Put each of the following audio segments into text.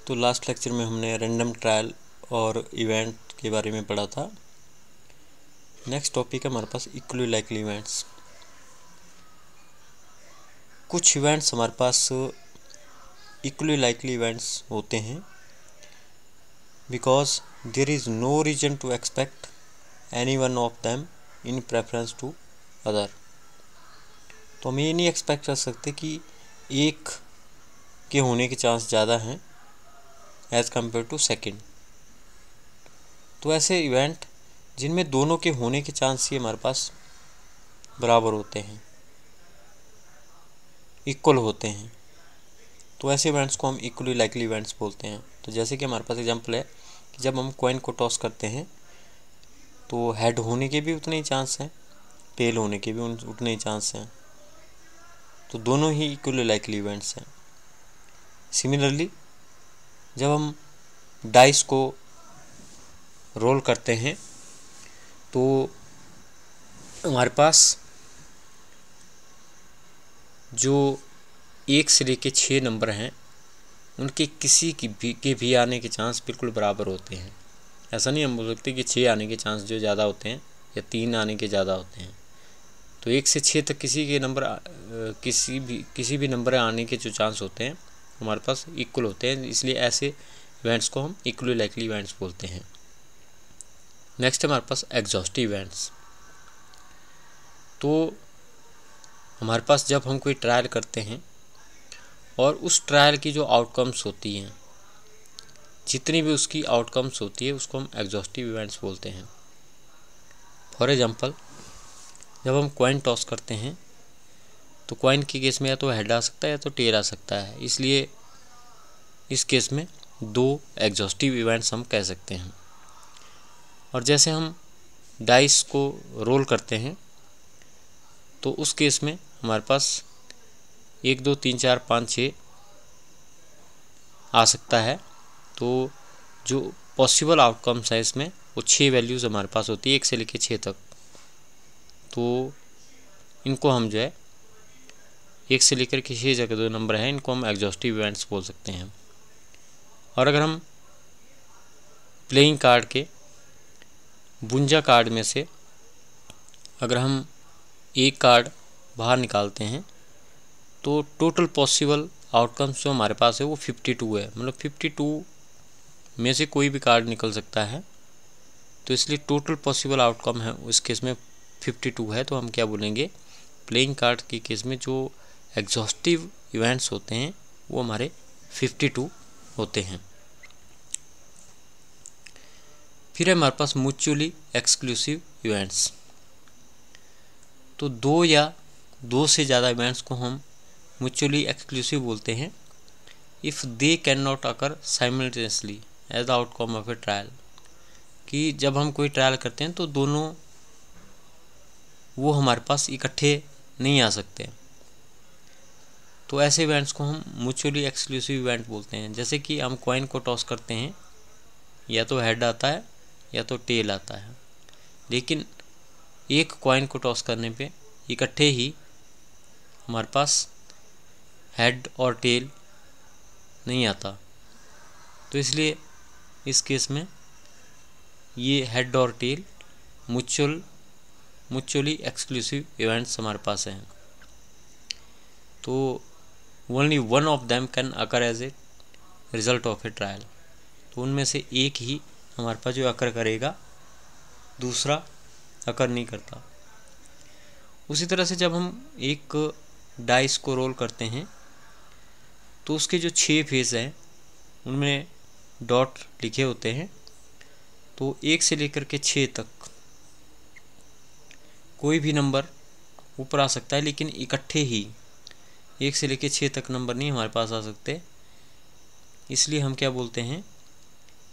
तो last lecture में हमने रैंडम ट्रायल और इवेंट के बारे में पढ़ा था। नेक्स्ट टॉपिक है हमारे पास इक्वली लाइकली इवेंट्स। कुछ इवेंट्स हमारे पास इक्वली लाइकली इवेंट्स होते हैं because there is no reason to expect any one of them in preference to other. तो हम ये नहीं एक्सपेक्ट कर सकते कि एक के होने के चांस ज़्यादा हैं एज़ कम्पेयर टू सेकेंड। तो ऐसे इवेंट जिनमें दोनों के होने के चांस ही हमारे पास बराबर होते हैं, इक्वल होते हैं, तो ऐसे इवेंट्स को हम इक्वली लाइकली इवेंट्स बोलते हैं। तो जैसे कि हमारे पास एग्जांपल है कि जब हम कॉइन को टॉस करते हैं तो हेड होने के भी उतने ही चांस हैं, टेल होने के भी उतने ही चांस हैं, तो दोनों ही इक्वली लाइकली इवेंट्स हैं। सिमिलरली जब हम डाइस को रोल करते हैं तो हमारे पास जो 1 से लेकर 6 नंबर हैं उनके किसी के भी आने के चांस बिल्कुल बराबर होते हैं। ऐसा नहीं हम बोल सकते कि 6 आने के चांस जो ज़्यादा होते हैं या 3 आने के ज़्यादा होते हैं। तो 1 से 6 तक किसी भी नंबर आने के जो चांस होते हैं हमारे पास इक्वल होते हैं, इसलिए ऐसे इवेंट्स को हम इक्वली लाइकली इवेंट्स बोलते हैं। नेक्स्ट है हमारे पास एग्जॉस्टिव इवेंट्स। तो हमारे पास जब हम कोई ट्रायल करते हैं और उस ट्रायल की जो आउटकम्स होती हैं, जितनी भी उसकी आउटकम्स होती है, उसको हम एग्जॉस्टिव इवेंट्स बोलते हैं। फॉर एग्जांपल जब हम कॉइन टॉस करते हैं तो कॉइन के केस में या तो हेड आ सकता है या तो टेल आ सकता है, इसलिए इस केस में 2 एग्जॉस्टिव इवेंट्स हम कह सकते हैं। और जैसे हम डाइस को रोल करते हैं तो उस केस में हमारे पास 1 2 3 4 5 6 आ सकता है। तो जो पॉसिबल आउटकम्स है इसमें वो 6 वैल्यूज़ हमारे पास होती है 1 से लेकर 6 तक। तो इनको हम जो है 1 से लेकर के 6 तक जो नंबर हैं इनको हम एग्जॉस्टिव इवेंट्स बोल सकते हैं। और अगर हम प्लेइंग कार्ड के बुंजा कार्ड में से अगर हम एक कार्ड बाहर निकालते हैं तो टोटल पॉसिबल आउटकम्स जो हमारे पास है वो 52 है। मतलब 52 में से कोई भी कार्ड निकल सकता है, तो इसलिए टोटल पॉसिबल आउटकम है उस केस में 52 है। तो हम क्या बोलेंगे, प्लेइंग कार्ड के केस में जो एग्जॉस्टिव इवेंट्स होते हैं वो हमारे 52 होते हैं। फिर है हमारे पास म्यूचुअली एक्सक्लूसिव इवेंट्स। तो 2 या 2 से ज़्यादा इवेंट्स को हम म्यूचुअली एक्सक्लूसिव बोलते हैं if they can not occur simultaneously as the outcome of a trial. कि जब हम कोई ट्रायल करते हैं तो दोनों वो हमारे पास इकट्ठे नहीं आ सकते, तो ऐसे इवेंट्स को हम म्यूचुअली एक्सक्लूसिव इवेंट बोलते हैं। जैसे कि हम कॉइन को टॉस करते हैं, या तो हेड आता है या तो टेल आता है, लेकिन एक कॉइन को टॉस करने पे इकट्ठे ही हमारे पास हेड और टेल नहीं आता। तो इसलिए इस केस में ये हेड और टेल म्यूचुअली एक्सक्लूसिव इवेंट्स हमारे पास हैं। तो only one of them can occur as a result of a trial. तो उनमें से एक ही हमारे पास जो अकर करेगा, दूसरा अकर नहीं करता। उसी तरह से जब हम एक डाइस को रोल करते हैं तो उसके जो 6 फेस हैं उनमें डॉट लिखे होते हैं। तो 1 से लेकर के 6 तक कोई भी नंबर ऊपर आ सकता है, लेकिन इकट्ठे ही 1 से लेकर 6 तक नंबर नहीं हमारे पास आ सकते। इसलिए हम क्या बोलते हैं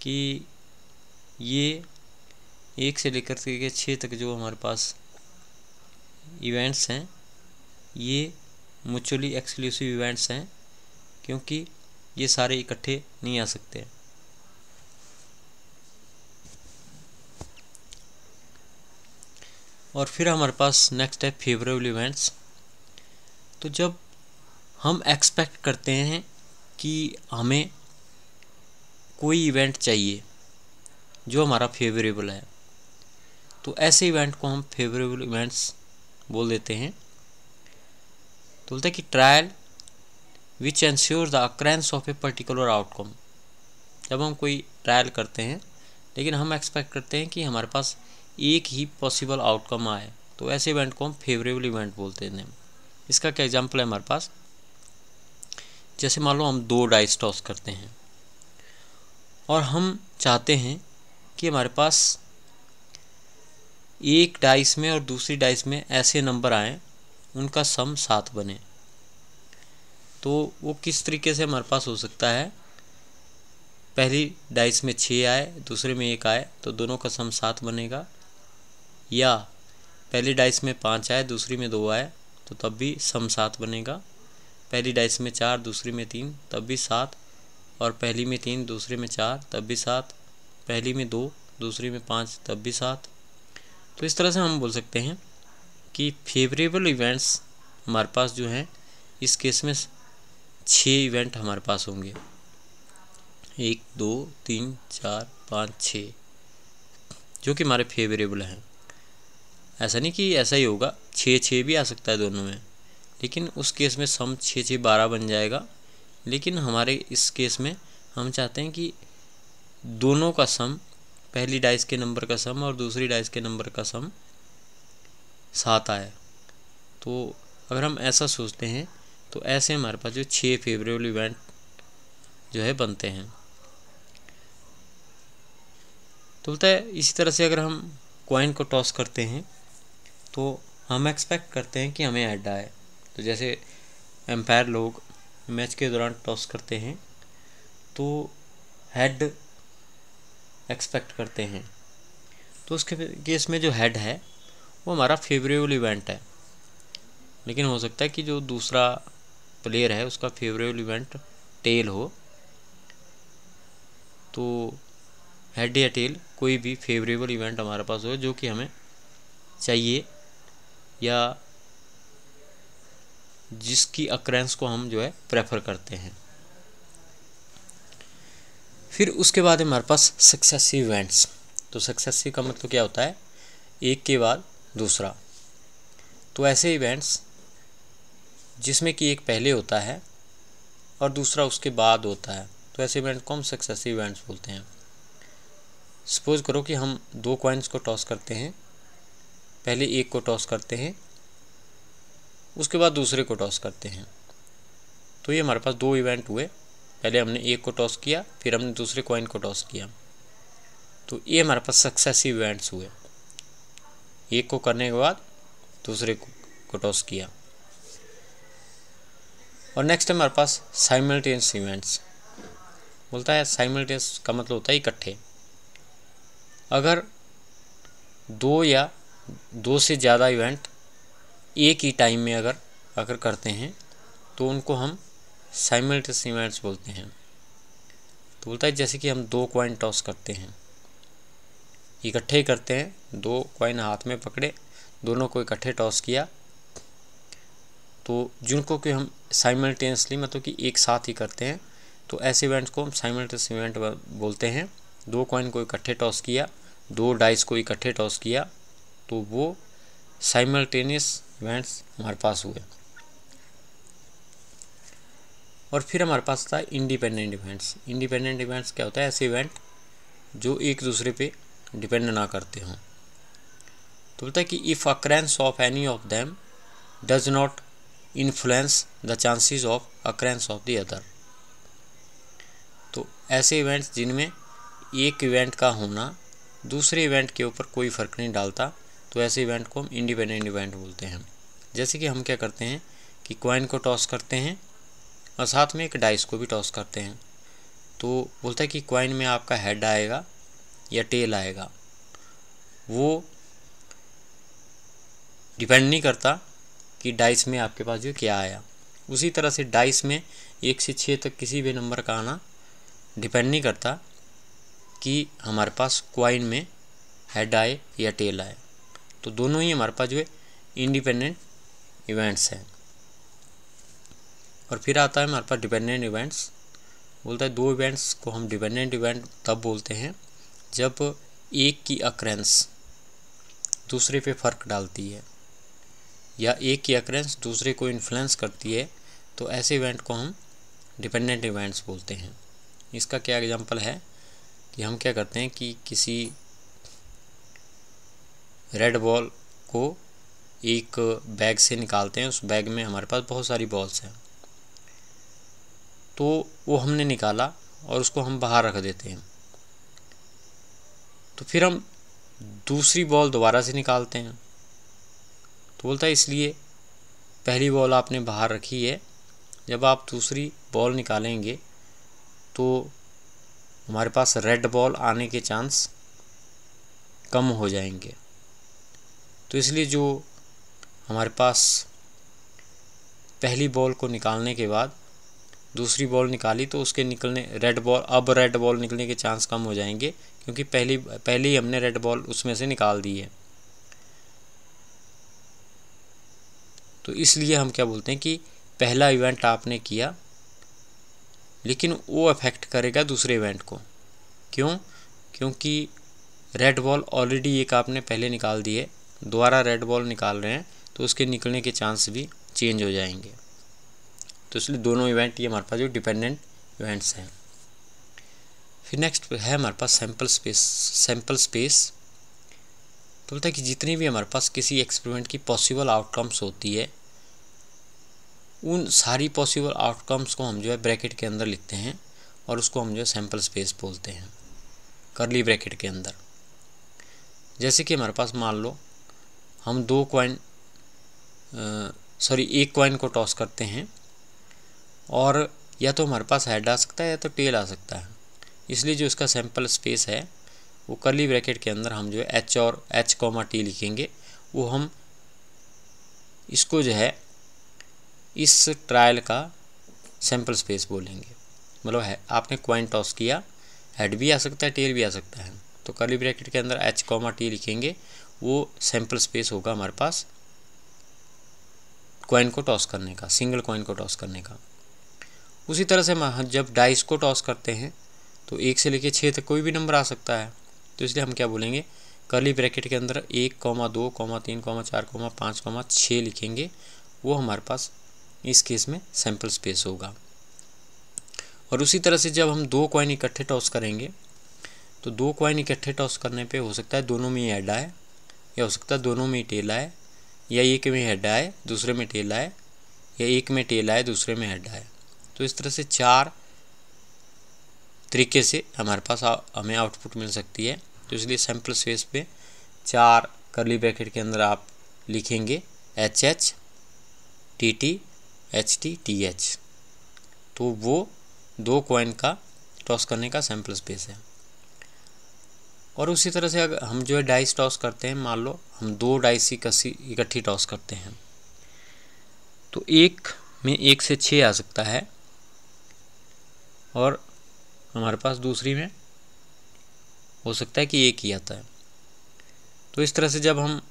कि ये 1 से लेकर के 6 तक जो हमारे पास इवेंट्स हैं ये म्यूचुअली एक्सक्लूसिव इवेंट्स हैं, क्योंकि ये सारे इकट्ठे नहीं आ सकते। और फिर हमारे पास नेक्स्ट है फेवरेबल इवेंट्स। तो जब हम एक्सपेक्ट करते हैं कि हमें कोई इवेंट चाहिए जो हमारा फेवरेबल है, तो ऐसे इवेंट को हम फेवरेबल इवेंट्स बोल देते हैं। तो बोलते हैं कि trial which ensure the occurrence of a particular outcome. जब हम कोई ट्रायल करते हैं लेकिन हम एक्सपेक्ट करते हैं कि हमारे पास एक ही पॉसिबल आउटकम आए, तो ऐसे इवेंट को हम फेवरेबल इवेंट बोलते हैं। इसका क्या एग्जांपल है हमारे पास, जैसे मान लो हम 2 डाइस टॉस करते हैं और हम चाहते हैं कि हमारे पास एक डाइस में और दूसरी डाइस में ऐसे नंबर आए उनका सम 7 बने। तो वो किस तरीके से हमारे पास हो सकता है, पहली डाइस में 6 आए, दूसरे में 1 आए, तो दोनों का सम 7 बनेगा। या पहली डाइस में 5 आए, दूसरी में 2 आए, तो तब भी सम 7 बनेगा। पहली डाइस में 4, दूसरी में 3, तब भी 7। और पहली में 3, दूसरी में 4, तब भी 7। पहली में 2, दूसरी में 5, तब भी 7। तो इस तरह से हम बोल सकते हैं कि फेवरेबल इवेंट्स हमारे पास जो हैं, इस केस में 6 इवेंट हमारे पास होंगे, 1 2 3 4 5 6, जो कि हमारे फेवरेबल हैं। ऐसा नहीं कि ऐसा ही होगा, 6 भी आ सकता है दोनों में, लेकिन उस केस में सम 6 6 12 बन जाएगा। लेकिन हमारे इस केस में हम चाहते हैं कि दोनों का सम, पहली डाइस के नंबर का सम और दूसरी डाइस के नंबर का सम 7 आए। तो अगर हम ऐसा सोचते हैं तो ऐसे हमारे पास जो 6 फेवरेबल इवेंट जो है बनते हैं। तो बोलता है इसी तरह से अगर हम कॉइन को टॉस करते हैं तो हम एक्सपेक्ट करते हैं कि हमें हेड आए। तो जैसे एम्पायर लोग मैच के दौरान टॉस करते हैं तो हेड एक्सपेक्ट करते हैं, तो उसके केस में जो हेड है वो हमारा फेवरेबल इवेंट है। लेकिन हो सकता है कि जो दूसरा प्लेयर है उसका फेवरेबल इवेंट टेल हो, तो हेड या टेल कोई भी फेवरेबल इवेंट हमारे पास हो जो कि हमें चाहिए या जिसकी अक्रेंस को हम जो है प्रेफर करते हैं। फिर उसके बाद हमारे पास सक्सेसिव इवेंट्स। तो सक्सेसिव का मतलब क्या होता है, एक के बाद दूसरा। तो ऐसे इवेंट्स जिसमें कि एक पहले होता है और दूसरा उसके बाद होता है, तो ऐसे इवेंट को हम सक्सेसिव इवेंट्स बोलते हैं। सपोज करो कि हम 2 कॉइन्स को टॉस करते हैं, पहले एक को टॉस करते हैं, उसके बाद दूसरे को टॉस करते हैं। तो ये हमारे पास 2 इवेंट हुए, पहले हमने एक को टॉस किया, फिर हमने दूसरे कॉइन को टॉस किया। तो ये हमारे पास सक्सेसिव इवेंट्स हुए, एक को करने के बाद दूसरे को टॉस किया। और नेक्स्ट हमारे पास साइमल्टेनियस इवेंट्स। बोलता है साइमल्टेनियस का मतलब होता है इकट्ठे। अगर 2 या 2 से ज़्यादा इवेंट एक ही टाइम में अगर करते हैं तो उनको हम साइमल्टेनियस इवेंट्स बोलते हैं। तो बोलता है जैसे कि हम 2 कॉइन टॉस करते हैं, इकट्ठे ही करते हैं, 2 कॉइन हाथ में पकड़े, दोनों को इकट्ठे टॉस किया, तो जिनको कि हम साइमल्टेनियसली मतलब कि एक साथ ही करते हैं, तो ऐसे इवेंट्स को हम साइमल्टेनियस इवेंट बोलते हैं। 2 कॉइन को इकट्ठे टॉस किया, 2 डाइस को इकट्ठे टॉस किया, तो वो साइमल्टेनियस इवेंट्स हमारे पास हुए। और फिर हमारे पास था इंडिपेंडेंट इवेंट्स। इंडिपेंडेंट इवेंट्स क्या होता है, ऐसे इवेंट जो एक दूसरे पे डिपेंड ना करते हों। तो बोलता है कि if occurrence of any of them does not influence the chances of occurrence of the other. तो ऐसे इवेंट्स जिनमें एक इवेंट का होना दूसरे इवेंट के ऊपर कोई फ़र्क नहीं डालता, तो ऐसे इवेंट को हम इंडिपेंडेंट इवेंट बोलते हैं। जैसे कि हम क्या करते हैं कि कॉइन को टॉस करते हैं और साथ में एक डाइस को भी टॉस करते हैं। तो बोलता है कि कॉइन में आपका हेड आएगा या टेल आएगा, वो डिपेंड नहीं करता कि डाइस में आपके पास जो क्या आया। उसी तरह से डाइस में 1 से 6 तक किसी भी नंबर का आना डिपेंड नहीं करता कि हमारे पास कॉइन में हेड आए या टेल आए। तो दोनों ही हमारे पास जो है इंडिपेंडेंट इवेंट्स हैं। और फिर आता है हमारे पास डिपेंडेंट इवेंट्स। बोलता है 2 इवेंट्स को हम डिपेंडेंट इवेंट तब बोलते हैं जब एक की अकरेंस दूसरे पे फ़र्क डालती है या एक की अकरेंस दूसरे को इन्फ्लुएंस करती है, तो ऐसे इवेंट को हम डिपेंडेंट इवेंट्स बोलते हैं। इसका क्या एग्जांपल है कि हम क्या करते हैं कि किसी रेड बॉल को एक बैग से निकालते हैं, उस बैग में हमारे पास बहुत सारी बॉल्स हैं, तो वो हमने निकाला और उसको हम बाहर रख देते हैं। तो फिर हम दूसरी बॉल दोबारा से निकालते हैं, तो बोलता है इसलिए पहली बॉल आपने बाहर रखी है, जब आप दूसरी बॉल निकालेंगे तो हमारे पास रेड बॉल आने के चांस कम हो जाएंगे। तो इसलिए जो हमारे पास पहली बॉल को निकालने के बाद दूसरी बॉल निकाली तो उसके निकलने रेड बॉल निकलने के चांस कम हो जाएंगे, क्योंकि पहले ही हमने रेड बॉल उसमें से निकाल दी है। तो इसलिए हम क्या बोलते हैं कि पहला इवेंट आपने किया लेकिन वो अफेक्ट करेगा दूसरे इवेंट को। क्यों? क्योंकि रेड बॉल ऑलरेडी एक आपने पहले निकाल दी है, दोबारा रेड बॉल निकाल रहे हैं तो उसके निकलने के चांस भी चेंज हो जाएंगे। तो इसलिए दोनों इवेंट ये हमारे पास जो डिपेंडेंट इवेंट्स हैं। फिर नेक्स्ट है हमारे पास सैम्पल स्पेस बोलता है कि जितनी भी हमारे पास किसी एक्सपेरिमेंट की पॉसिबल आउटकम्स होती है, उन सारी पॉसिबल आउटकम्स को हम जो है ब्रैकेट के अंदर लिखते हैं और उसको हम जो है सैम्पल स्पेस बोलते हैं, कर्ली ब्रैकेट के अंदर। जैसे कि हमारे पास मान लो हम एक कॉइन को टॉस करते हैं और या तो हमारे पास हेड आ सकता है या तो टेल आ सकता है, इसलिए जो इसका सैम्पल स्पेस है वो कर्ली ब्रैकेट के अंदर हम जो है एच और H, T लिखेंगे। वो हम इसको जो है इस ट्रायल का सैम्पल स्पेस बोलेंगे। मतलब है आपने कॉइन टॉस किया, हेड भी आ सकता है टेल भी आ सकता है, तो कर्ली ब्रैकेट के अंदर H, T लिखेंगे, वो सैम्पल स्पेस होगा हमारे पास कॉइन को टॉस करने का, सिंगल कॉइन को टॉस करने का। उसी तरह से हम जब डाइस को टॉस करते हैं तो 1 से लेकर 6 तक कोई भी नंबर आ सकता है, तो इसलिए हम क्या बोलेंगे कर्ली ब्रैकेट के अंदर 1, 2, 3, 4, 5, 6 लिखेंगे, वो हमारे पास इस केस में सैम्पल स्पेस होगा। और उसी तरह से जब हम 2 कॉइन इकट्ठे टॉस करेंगे तो 2 कॉइन इकट्ठे टॉस करने पे हो सकता है दोनों में हेड आए, या हो सकता है दोनों में टेल आए, या एक में हेड आए दूसरे में टेल आए, या एक में टेल आए दूसरे में हेड आए। तो इस तरह से 4 तरीके से हमारे पास हमें आउटपुट मिल सकती है। तो इसलिए सैम्पल स्पेस पे 4 कर्ली ब्रैकेट के अंदर आप लिखेंगे HH, TT, HT, TH, तो वो 2 कॉइन का टॉस करने का सैम्पल स्पेस है। और उसी तरह से अगर हम जो है डाइस टॉस करते हैं, मान लो हम 2 डाइस इकट्ठी टॉस करते हैं, तो एक में 1 से 6 आ सकता है और हमारे पास दूसरी में हो सकता है कि 1 ही आता है। तो इस तरह से जब हम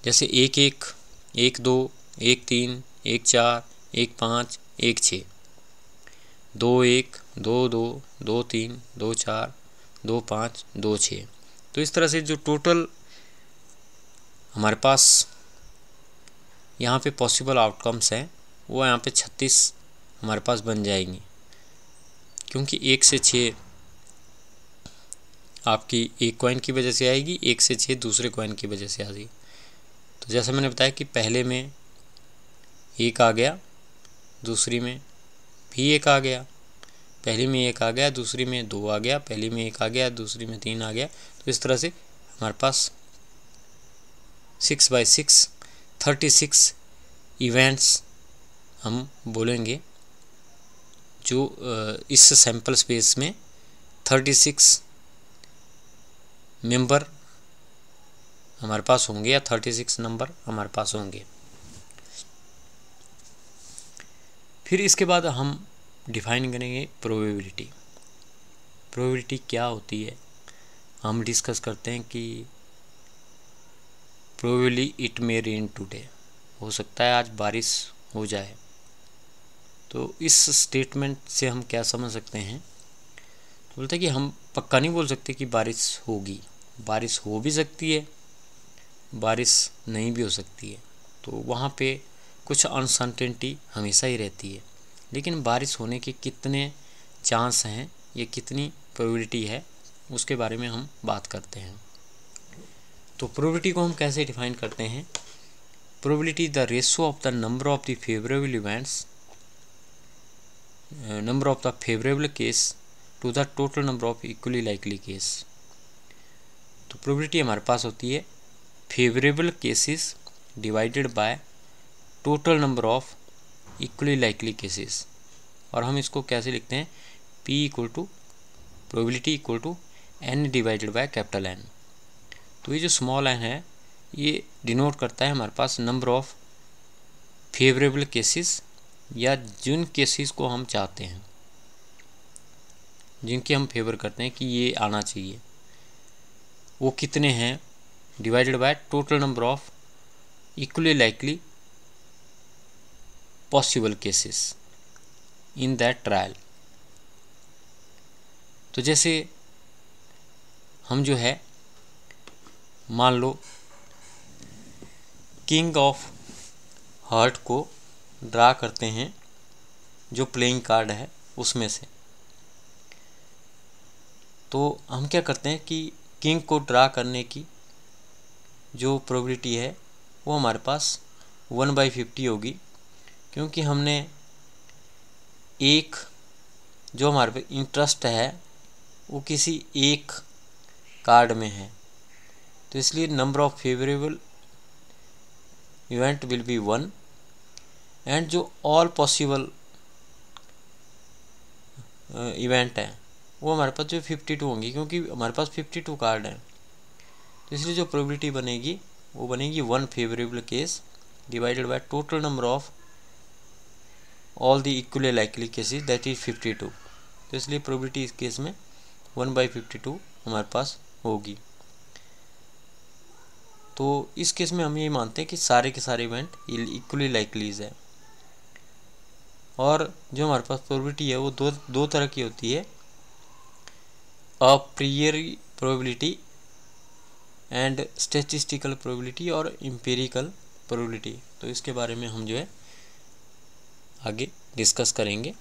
जैसे 1, 1, 1, 2, 1, 3, 1, 4, 1, 5, 1, 6, 2, 1, 2, 2, 2, 3, 2, 4, 2, 5, 2, 6, तो इस तरह से जो टोटल हमारे पास यहाँ पे पॉसिबल आउटकम्स हैं वो यहाँ पे 36 हमारे पास बन जाएंगी, क्योंकि 1 से 6 आपकी एक कॉइन की वजह से आएगी, 1 से 6 दूसरे कॉइन की वजह से आएगी। तो जैसा मैंने बताया कि पहले में 1 आ गया, दूसरी में भी 1 आ गया, पहली में 1 आ गया, दूसरी में 2 आ गया, पहली में 1 आ गया, दूसरी में 3 आ गया। तो इस तरह से हमारे पास 6/6 36 इवेंट्स हम बोलेंगे, जो इस सैम्पल स्पेस में 36 मेंबर हमारे पास होंगे या 36 नंबर हमारे पास होंगे। फिर इसके बाद हम डिफाइन करेंगे प्रोबेबिलिटी। प्रोबेबिलिटी क्या होती है हम डिस्कस करते हैं कि probably it may rain today, हो सकता है आज बारिश हो जाए। तो इस स्टेटमेंट से हम क्या समझ सकते हैं, तो बोलते हैं कि हम पक्का नहीं बोल सकते कि बारिश होगी, बारिश हो भी सकती है, बारिश नहीं भी हो सकती है, तो वहाँ पे कुछ अनसर्टेनिटी हमेशा ही रहती है। लेकिन बारिश होने के कितने चांस हैं, ये कितनी प्रोबेबिलिटी है, उसके बारे में हम बात करते हैं। तो प्रोबेबिलिटी को हम कैसे डिफाइन करते हैं, probability the ratio of the number of the favourable events, number of the favourable case to the total number of equally likely case. तो प्रोबेबिलिटी हमारे पास होती है favourable cases divided by total number of equally likely cases, और हम इसको कैसे लिखते हैं, P equal to probability equal to N divided by capital N। तो ये जो स्मॉल n है ये डिनोट करता है हमारे पास नंबर ऑफ फेवरेबल केसेस, या जिन केसेस को हम चाहते हैं, जिनके हम फेवर करते हैं कि ये आना चाहिए, वो कितने हैं, divided by total number of equally likely possible cases in that trial. तो जैसे हम जो है मान लो किंग ऑफ हार्ट को ड्रा करते हैं, जो प्लेइंग कार्ड है उसमें से, तो हम क्या करते हैं कि किंग को ड्रा करने की जो प्रोबेबिलिटी है वो हमारे पास 1/50 होगी, क्योंकि हमने एक जो हमारे पे इंटरेस्ट है वो किसी एक कार्ड में है, तो इसलिए number of favourable event will be 1, and जो ऑल पॉसिबल इवेंट है वो हमारे पास जो 52 होंगी, क्योंकि हमारे पास 52 कार्ड हैं। तो इसलिए जो प्रोबेबिलिटी बनेगी वो बनेगी 1 favourable case divided by total number of all the equally likely cases that is 52। तो इसलिए प्रोबेबिलिटी इस केस में 1/52 हमारे पास होगी। तो इस केस में हम ये मानते हैं कि सारे के सारे इवेंट इक्वली लाइकलीज है, और जो हमारे पास प्रोबेबिलिटी है वो दो तरह की होती है, a priori probability and statistical probability और एम्पिरिकल प्रोबेबिलिटी। तो इसके बारे में हम जो है आगे डिस्कस करेंगे।